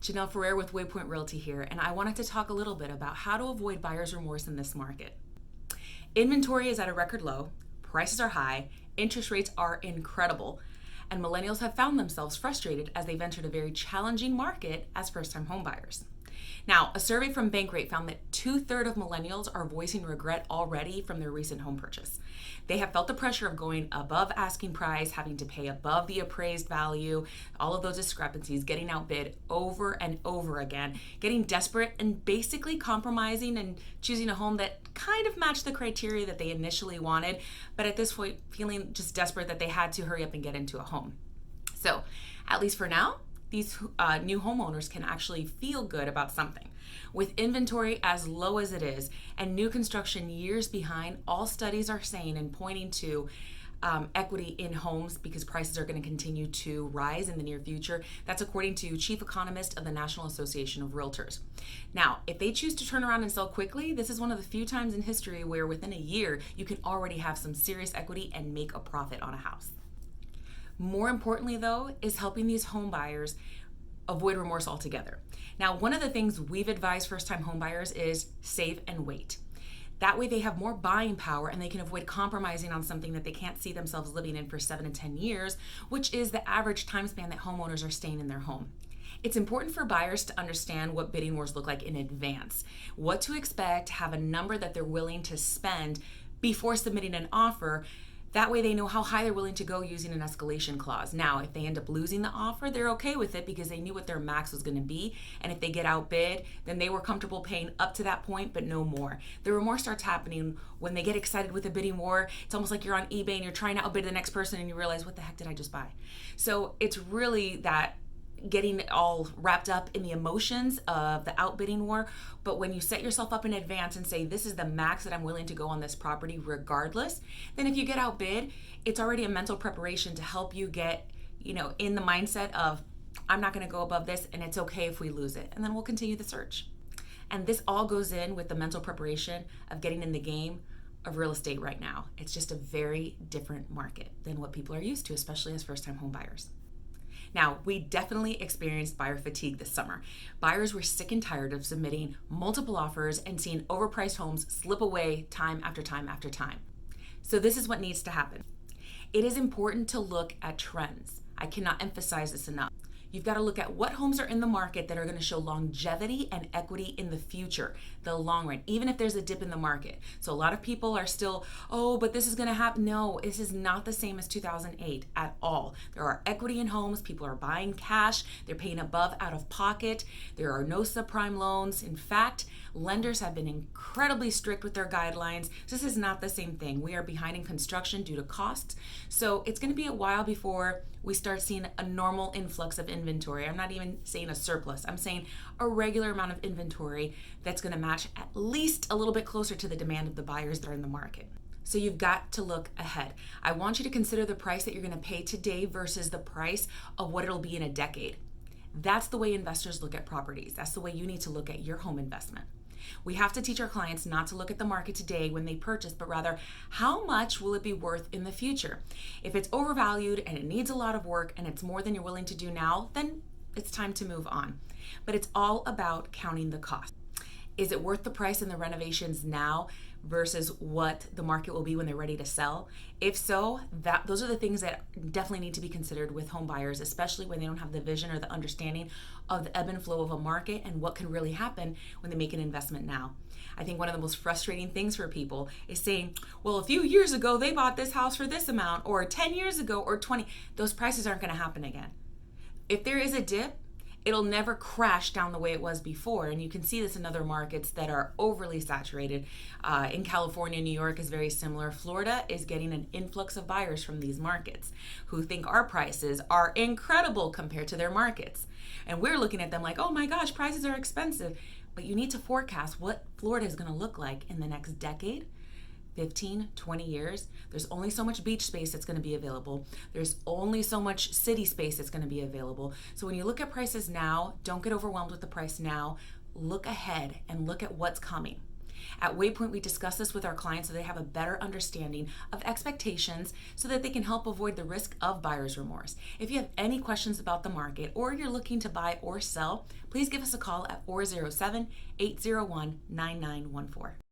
Janelle Ferrer with Waypoint Realty here, and I wanted to talk a little bit about how to avoid buyer's remorse in this market. Inventory is at a record low, prices are high, interest rates are incredible, and millennials have found themselves frustrated as they've entered a very challenging market as first-time homebuyers. Now, a survey from Bankrate found that 2/3 of millennials are voicing regret already from their recent home purchase. They have felt the pressure of going above asking price, having to pay above the appraised value, all of those discrepancies, getting outbid over and over again, getting desperate and basically compromising and choosing a home that kind of matched the criteria that they initially wanted, but at this point feeling just desperate that they had to hurry up and get into a home. So, at least for now, these new homeowners can actually feel good about something. With inventory as low as it is and new construction years behind, all studies are saying and pointing to equity in homes because prices are going to continue to rise in the near future. That's according to Chief Economist of the National Association of Realtors. Now, if they choose to turn around and sell quickly, this is one of the few times in history where within a year you can already have some serious equity and make a profit on a house. More importantly, though, is helping these home buyers avoid remorse altogether. Now, one of the things we've advised first-time home buyers is save and wait. That way they have more buying power and they can avoid compromising on something that they can't see themselves living in for 7 to 10 years, which is the average time span that homeowners are staying in their home. It's important for buyers to understand what bidding wars look like in advance, what to expect, have a number that they're willing to spend before submitting an offer. That way they know how high they're willing to go using an escalation clause. Now, if they end up losing the offer, they're okay with it because they knew what their max was going to be. And if they get outbid, then they were comfortable paying up to that point, but no more. The remorse starts happening when they get excited with a bidding war. It's almost like you're on eBay and you're trying to outbid the next person and you realize, what the heck did I just buy? So it's really that getting all wrapped up in the emotions of the outbidding war. But when you set yourself up in advance and say, this is the max that I'm willing to go on this property regardless, then if you get outbid, it's already a mental preparation to help you get, in the mindset of, I'm not going to go above this and it's okay if we lose it. And then we'll continue the search. And this all goes in with the mental preparation of getting in the game of real estate right now. It's just a very different market than what people are used to, especially as first-time home buyers. Now, we definitely experienced buyer fatigue this summer. Buyers were sick and tired of submitting multiple offers and seeing overpriced homes slip away time after time after time. So this is what needs to happen. It is important to look at trends. I cannot emphasize this enough. You've got to look at what homes are in the market that are going to show longevity and equity in the future, the long run, even if there's a dip in the market. So a lot of people are still, but this is going to happen. No, this is not the same as 2008 at all. There are equity in homes. People are buying cash. They're paying above out of pocket. There are no subprime loans. In fact, lenders have been incredibly strict with their guidelines. This is not the same thing. We are behind in construction due to costs. So it's going to be a while before we start seeing a normal influx of inventory. I'm not even saying a surplus. I'm saying a regular amount of inventory that's going to match at least a little bit closer to the demand of the buyers that are in the market. So you've got to look ahead. I want you to consider the price that you're going to pay today versus the price of what it'll be in a decade. That's the way investors look at properties. That's the way you need to look at your home investment. We have to teach our clients not to look at the market today when they purchase, but rather how much will it be worth in the future? If it's overvalued and it needs a lot of work and it's more than you're willing to do now, then it's time to move on. But it's all about counting the cost. Is it worth the price in the renovations now versus what the market will be when they're ready to sell? If so, those are the things that definitely need to be considered with home buyers, especially when they don't have the vision or the understanding of the ebb and flow of a market and what can really happen when they make an investment now. I think one of the most frustrating things for people is saying, well, a few years ago they bought this house for this amount, or 10 years ago, or 20. Those prices aren't going to happen again. If there is a dip, it'll never crash down the way it was before. And you can see this in other markets that are overly saturated. In California, New York is very similar. Florida is getting an influx of buyers from these markets who think our prices are incredible compared to their markets. And we're looking at them like, oh my gosh, prices are expensive. But you need to forecast what Florida is going to look like in the next decade, 15, 20 years. There's only so much beach space that's going to be available. There's only so much city space that's going to be available. So when you look at prices now, don't get overwhelmed with the price now. Look ahead and look at what's coming. At Waypoint, we discuss this with our clients so they have a better understanding of expectations so that they can help avoid the risk of buyer's remorse. If you have any questions about the market or you're looking to buy or sell, please give us a call at 407-801-9914.